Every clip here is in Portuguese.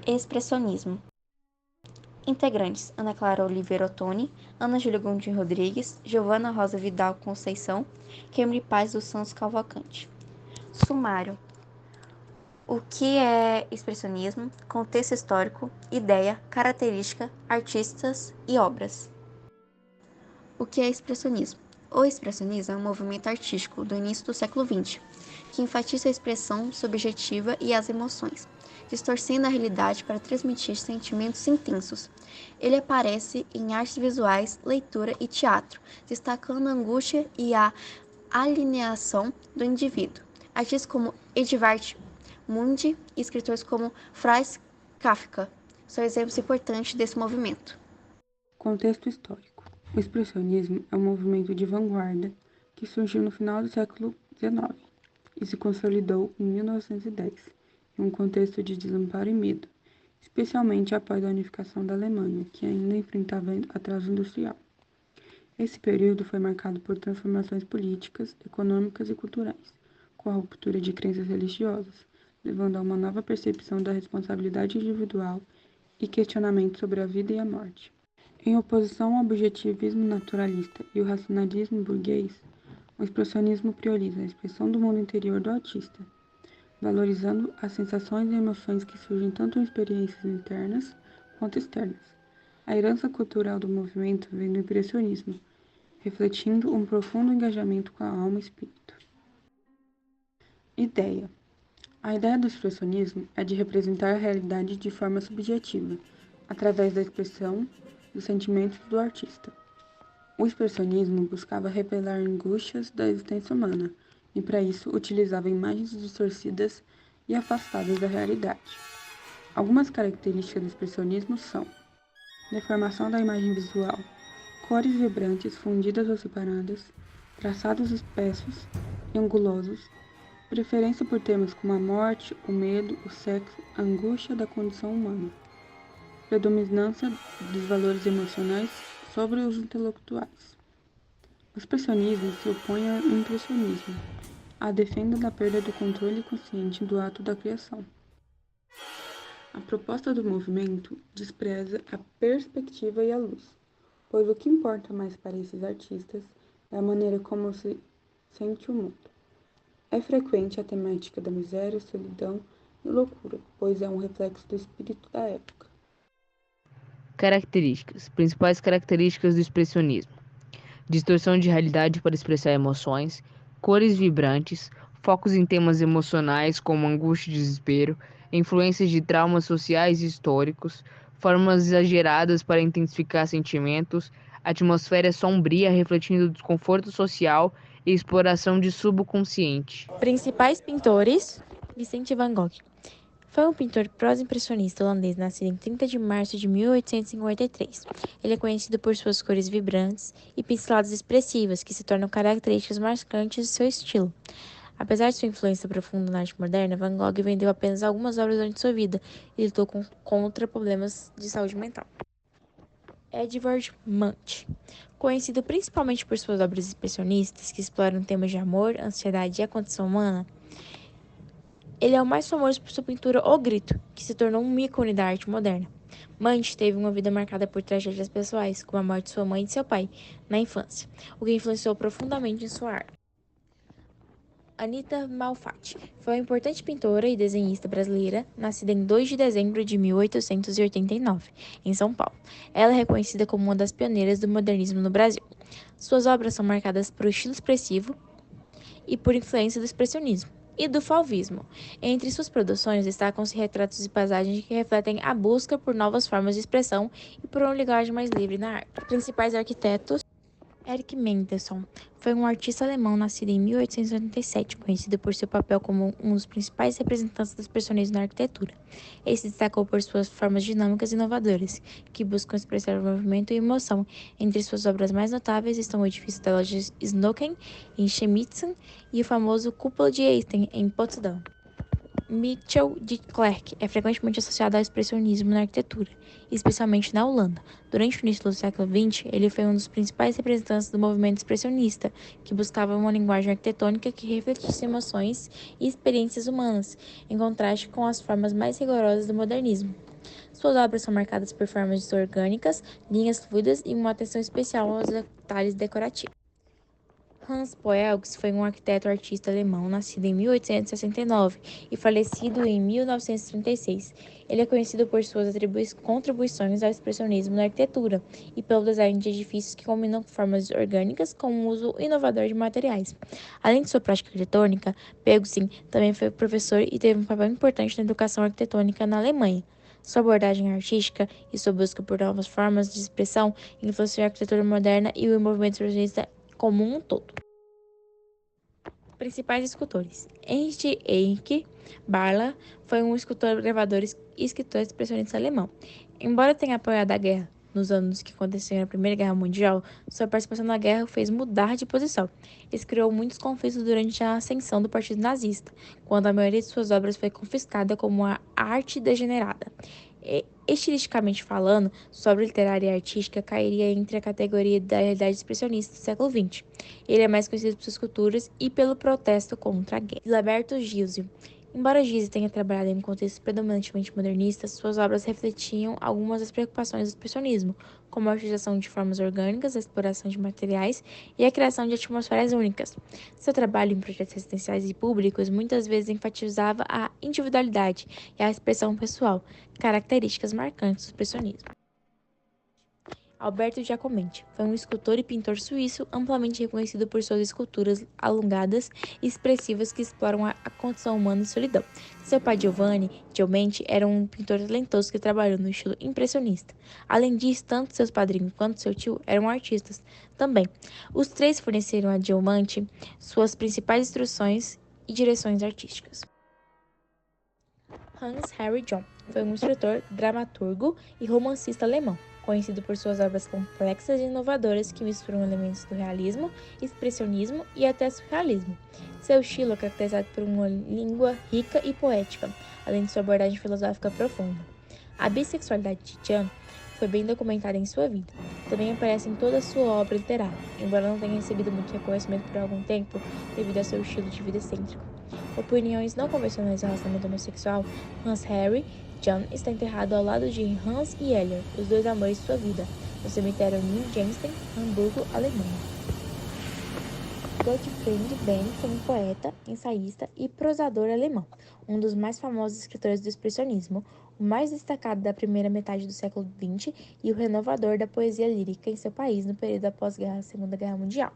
Expressionismo. Integrantes: Ana Clara Oliveira Ottoni, Ana Júlia Gondim Rodrigues, Giovana Rosa Vidal Conceição, Kemry Paz dos Santos Cavalcante. Sumário: o que é expressionismo, contexto histórico, ideia, característica, artistas e obras. O que é expressionismo? O expressionismo é um movimento artístico do início do século XX, que enfatiza a expressão subjetiva e as emoções, distorcendo a realidade para transmitir sentimentos intensos. Ele aparece em artes visuais, leitura e teatro, destacando a angústia e a alienação do indivíduo. Artistas como Edvard Munch e escritores como Franz Kafka são exemplos importantes desse movimento. Contexto histórico. O expressionismo é um movimento de vanguarda que surgiu no final do século XIX e se consolidou em 1910, em um contexto de desamparo e medo, especialmente após a unificação da Alemanha, que ainda enfrentava atraso industrial. Esse período foi marcado por transformações políticas, econômicas e culturais, com a ruptura de crenças religiosas, levando a uma nova percepção da responsabilidade individual e questionamento sobre a vida e a morte. Em oposição ao objetivismo naturalista e o racionalismo burguês, o expressionismo prioriza a expressão do mundo interior do artista, valorizando as sensações e emoções que surgem tanto em experiências internas quanto externas. A herança cultural do movimento vem do impressionismo, refletindo um profundo engajamento com a alma e espírito. Ideia. A ideia do expressionismo é de representar a realidade de forma subjetiva, através da expressão dos sentimentos do artista. O expressionismo buscava revelar angústias da existência humana e, para isso, utilizava imagens distorcidas e afastadas da realidade. Algumas características do expressionismo são: deformação da imagem visual, cores vibrantes fundidas ou separadas, traçados espessos e angulosos, preferência por temas como a morte, o medo, o sexo, a angústia da condição humana, predominância dos valores emocionais sobre os intelectuais. O expressionismo se opõe ao impressionismo, à defesa da perda do controle consciente do ato da criação. A proposta do movimento despreza a perspectiva e a luz, pois o que importa mais para esses artistas é a maneira como se sente o mundo. É frequente a temática da miséria, solidão e loucura, pois é um reflexo do espírito da época. Características. Principais características do expressionismo: distorção de realidade para expressar emoções, cores vibrantes, focos em temas emocionais como angústia e desespero, influências de traumas sociais e históricos, formas exageradas para intensificar sentimentos, atmosfera sombria refletindo o desconforto social e exploração de subconsciente. Principais pintores: Vicente Van Gogh. Foi um pintor pós-impressionista holandês nascido em 30 de março de 1853. Ele é conhecido por suas cores vibrantes e pinceladas expressivas, que se tornam características marcantes de seu estilo. Apesar de sua influência profunda na arte moderna, Van Gogh vendeu apenas algumas obras durante sua vida e lutou contra problemas de saúde mental. Edvard Munch. Conhecido principalmente por suas obras expressionistas, que exploram temas de amor, ansiedade e a condição humana, ele é o mais famoso por sua pintura O Grito, que se tornou um ícone da arte moderna. Munch teve uma vida marcada por tragédias pessoais, como a morte de sua mãe e de seu pai, na infância, o que influenciou profundamente em sua arte. Anita Malfatti foi uma importante pintora e desenhista brasileira, nascida em 2 de dezembro de 1889, em São Paulo. Ela é reconhecida como uma das pioneiras do modernismo no Brasil. Suas obras são marcadas por estilo expressivo e por influência do expressionismo e do fauvismo. Entre suas produções destacam-se retratos e paisagens que refletem a busca por novas formas de expressão e por uma linguagem mais livre na arte. Os principais arquitetos: Erich Mendelsohn foi um artista alemão nascido em 1887, conhecido por seu papel como um dos principais representantes do expressionismo na arquitetura. Ele se destacou por suas formas dinâmicas e inovadoras, que buscam expressar movimento e emoção. Entre suas obras mais notáveis estão o edifício da loja Snoken, em Chemnitz, e o famoso Cúpula de Einstein, em Potsdam. Michel de Klerk é frequentemente associado ao expressionismo na arquitetura, especialmente na Holanda. Durante o início do século XX, ele foi um dos principais representantes do movimento expressionista, que buscava uma linguagem arquitetônica que refletisse emoções e experiências humanas, em contraste com as formas mais rigorosas do modernismo. Suas obras são marcadas por formas orgânicas, linhas fluidas e uma atenção especial aos detalhes decorativos. Hans Poelgs foi um arquiteto-artista alemão nascido em 1869 e falecido em 1936. Ele é conhecido por suas contribuições ao expressionismo na arquitetura e pelo design de edifícios que combinam formas orgânicas com o uso inovador de materiais. Além de sua prática arquitetônica, Pegussin também foi professor e teve um papel importante na educação arquitetônica na Alemanha. Sua abordagem artística e sua busca por novas formas de expressão influenciou a arquitetura moderna e o movimento expressionista como um todo. Principais escultores. Henrik Barla foi um escultor, gravador e escritor expressionista alemão. Embora tenha apoiado a guerra nos anos que aconteceram na Primeira Guerra Mundial, sua participação na guerra o fez mudar de posição. Isso criou muitos conflitos durante a ascensão do Partido Nazista, quando a maioria de suas obras foi confiscada como a arte degenerada. Estilisticamente falando, sua obra literária e artística cairia entre a categoria da realidade expressionista do século XX. Ele é mais conhecido por suas esculturas e pelo protesto contra a guerra. Gilberto Gizio. Embora Gizio tenha trabalhado em um contexto predominantemente modernista, suas obras refletiam algumas das preocupações do expressionismo, como a utilização de formas orgânicas, a exploração de materiais e a criação de atmosferas únicas. Seu trabalho em projetos residenciais e públicos muitas vezes enfatizava a individualidade e a expressão pessoal, características marcantes do expressionismo. Alberto Giacometti foi um escultor e pintor suíço amplamente reconhecido por suas esculturas alongadas e expressivas que exploram a condição humana e solidão. Seu pai Giovanni Giacometti era um pintor talentoso que trabalhou no estilo impressionista. Além disso, tanto seus padrinhos quanto seu tio eram artistas também. Os três forneceram a Giacometti suas principais instruções e direções artísticas. Hans Henry John foi um escritor, dramaturgo e romancista alemão, conhecido por suas obras complexas e inovadoras que misturam elementos do realismo, expressionismo e até surrealismo. Seu estilo é caracterizado por uma língua rica e poética, além de sua abordagem filosófica profunda. A bissexualidade de John foi bem documentada em sua vida. Também aparece em toda a sua obra literária, embora não tenha recebido muito reconhecimento por algum tempo devido ao seu estilo de vida excêntrico. Opiniões não convencionais em relacionamento homossexual, Hans Henry John está enterrado ao lado de Hans e Elliot, os dois amores de sua vida, no cemitério Nienstein, Hamburgo, Alemanha. Gottfried Benn foi um poeta, ensaísta e prosador alemão, um dos mais famosos escritores do expressionismo, o mais destacado da primeira metade do século XX e o renovador da poesia lírica em seu país no período após a Segunda Guerra Mundial.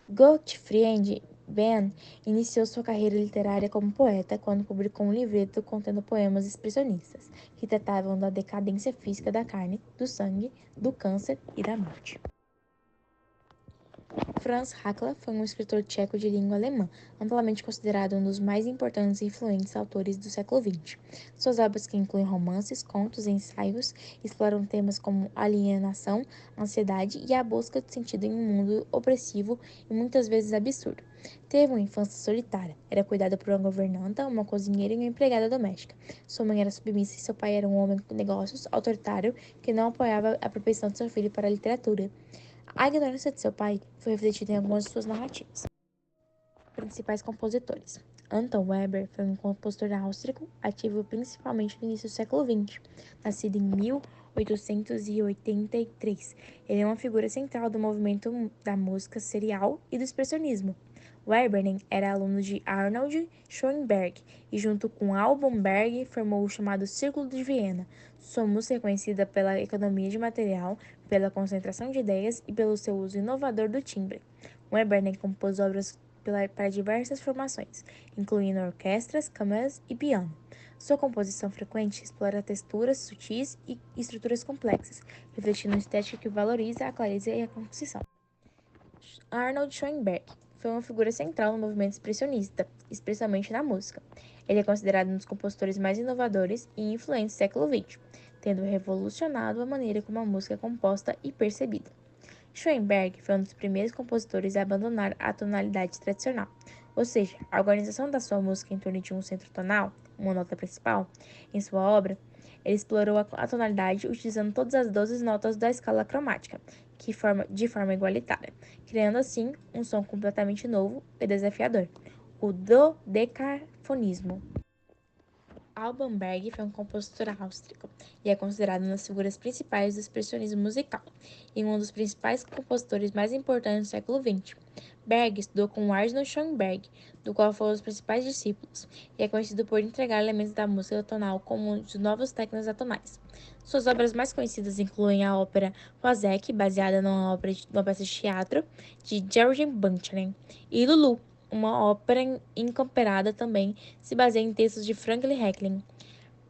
Gottfried Benn iniciou sua carreira literária como poeta quando publicou um livreto contendo poemas expressionistas, que tratavam da decadência física da carne, do sangue, do câncer e da morte. Franz Hackler foi um escritor tcheco de língua alemã, amplamente considerado um dos mais importantes e influentes autores do século XX. Suas obras, que incluem romances, contos e ensaios, exploram temas como alienação, ansiedade e a busca de sentido em um mundo opressivo e muitas vezes absurdo. Teve uma infância solitária. Era cuidada por uma governanta, uma cozinheira e uma empregada doméstica. Sua mãe era submissa e seu pai era um homem de negócios autoritário que não apoiava a propensão de seu filho para a literatura. A ignorância de seu pai foi refletida em algumas de suas narrativas. Principais compositores. Anton Weber foi um compositor austríaco, ativo principalmente no início do século XX, nascido em 1883. Ele é uma figura central do movimento da música serial e do expressionismo. Weber era aluno de Arnold Schoenberg e, junto com Alban Berg, formou o chamado Círculo de Viena. Sua música é conhecida pela economia de material, pela concentração de ideias e pelo seu uso inovador do timbre. Weber compôs obras para diversas formações, incluindo orquestras, câmaras e piano. Sua composição frequente explora texturas sutis e estruturas complexas, refletindo uma estética que valoriza a clareza e a composição. Arnold Schoenberg foi uma figura central no movimento expressionista, especialmente na música. Ele é considerado um dos compositores mais inovadores e influentes do século XX, tendo revolucionado a maneira como a música é composta e percebida. Schoenberg foi um dos primeiros compositores a abandonar a tonalidade tradicional, ou seja, a organização da sua música em torno de um centro tonal, uma nota principal. Em sua obra, ele explorou a tonalidade utilizando todas as 12 notas da escala cromática, de forma igualitária, criando assim um som completamente novo e desafiador, o dodecafonismo. Alban Berg foi um compositor austríaco e é considerado uma das figuras principais do expressionismo musical e um dos principais compositores mais importantes do século XX. Berg estudou com Arnold Schoenberg, do qual foi um dos principais discípulos, e é conhecido por entregar elementos da música tonal como os novos técnicos atonais. Suas obras mais conhecidas incluem a ópera Wozzeck, baseada numa peça de teatro de George Butler, e Lulu, uma ópera incomparada também se baseia em textos de Franklin Hecklin.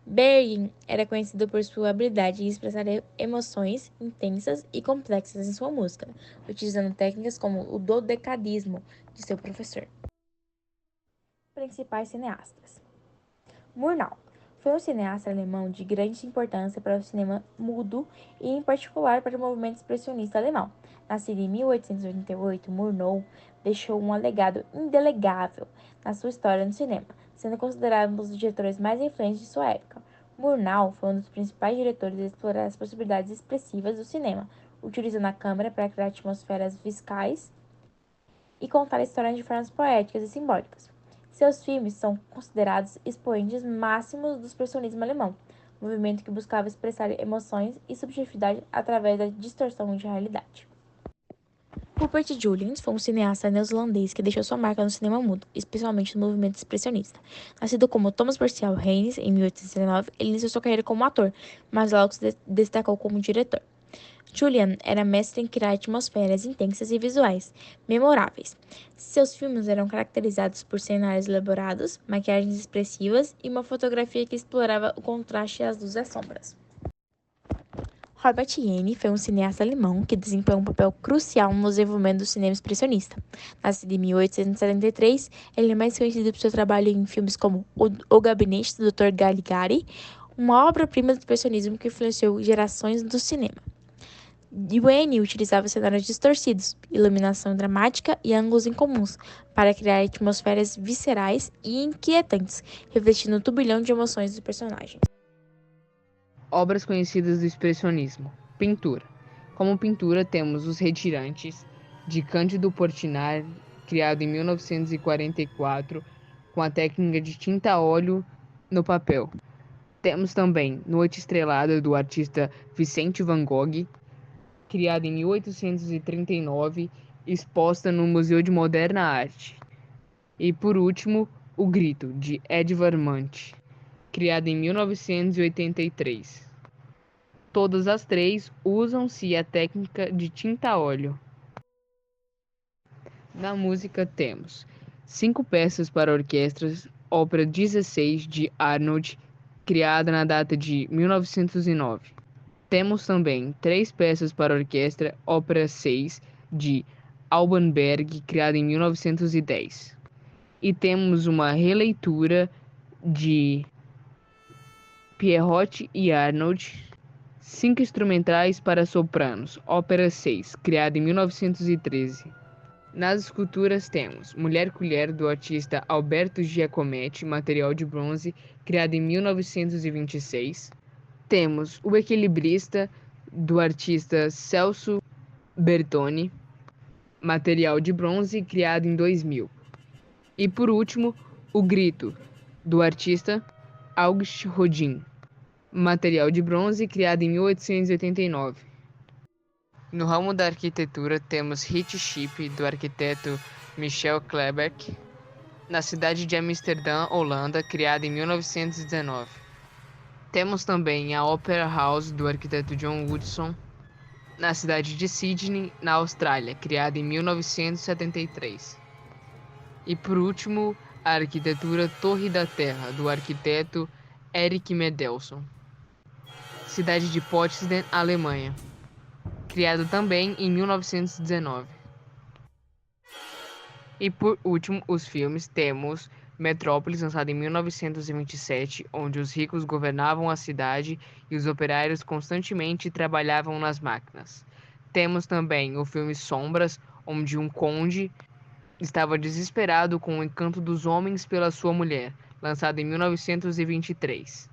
Bergin era conhecido por sua habilidade em expressar emoções intensas e complexas em sua música, utilizando técnicas como o dodecadismo de seu professor. Principais cineastas. Murnau foi um cineasta alemão de grande importância para o cinema mudo e, em particular, para o movimento expressionista alemão. Nascido em 1888, Murnau deixou um legado indelegável na sua história no cinema, sendo considerado um dos diretores mais influentes de sua época. Murnau foi um dos principais diretores a explorar as possibilidades expressivas do cinema, utilizando a câmera para criar atmosferas viscerais e contar histórias de formas poéticas e simbólicas. Seus filmes são considerados expoentes máximos do expressionismo alemão, movimento que buscava expressar emoções e subjetividade através da distorção de realidade. Rupert Julians foi um cineasta neozelandês que deixou sua marca no cinema mudo, especialmente no movimento expressionista. Nascido como Thomas Percival Haynes em 1819, ele iniciou sua carreira como ator, mas logo se destacou como diretor. Julian era mestre em criar atmosferas intensas e visuais memoráveis. Seus filmes eram caracterizados por cenários elaborados, maquiagens expressivas e uma fotografia que explorava o contraste às luzes e às sombras. Robert Jene foi um cineasta alemão que desempenhou um papel crucial no desenvolvimento do cinema expressionista. Nascido em 1873, ele é mais conhecido por seu trabalho em filmes como O Gabinete do Dr. Caligari, uma obra-prima do expressionismo que influenciou gerações do cinema. Jene utilizava cenários distorcidos, iluminação dramática e ângulos incomuns para criar atmosferas viscerais e inquietantes, refletindo o turbilhão de emoções dos personagens. Obras conhecidas do expressionismo. Pintura. Como pintura, temos Os Retirantes, de Cândido Portinari, criado em 1944, com a técnica de tinta a óleo no papel. Temos também Noite Estrelada, do artista Vicente Van Gogh, criada em 1839, exposta no Museu de Moderna Arte. E, por último, O Grito, de Edvard Munch, criada em 1983. Todas as três usam-se a técnica de tinta a óleo. Na música temos 5 peças para orquestras, ópera 16 de Arnold, criada na data de 1909. Temos também 3 peças para orquestra, ópera 6 de Alban Berg, criada em 1910. E temos uma releitura de Pierrot e Arnold, 5 instrumentais para sopranos, ópera 6, criada em 1913. Nas esculturas temos Mulher Colher, do artista Alberto Giacometti, material de bronze, criada em 1926. Temos O Equilibrista, do artista Celso Bertoni, material de bronze, criado em 2000. E por último, O Grito, do artista August Rodin, material de bronze, criado em 1889. No ramo da arquitetura, temos Hit Ship, do arquiteto Michel Klebeck, na cidade de Amsterdã, Holanda, criada em 1919. Temos também a Opera House, do arquiteto John Woodson, na cidade de Sydney, na Austrália, criada em 1973. E por último, a arquitetura Torre da Terra, do arquiteto Erich Mendelsohn, cidade de Potsdam, Alemanha, criada também em 1919. E por último, os filmes, temos Metrópolis, lançado em 1927, onde os ricos governavam a cidade e os operários constantemente trabalhavam nas máquinas. Temos também o filme Sombras, onde um conde estava desesperado com o encanto dos homens pela sua mulher, lançado em 1923.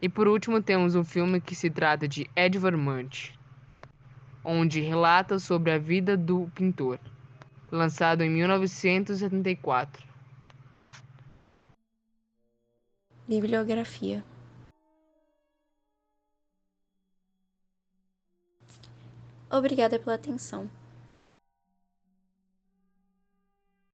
E por último, temos um filme que se trata de Edvard Munch, onde relata sobre a vida do pintor, lançado em 1974. Bibliografia. Obrigada pela atenção.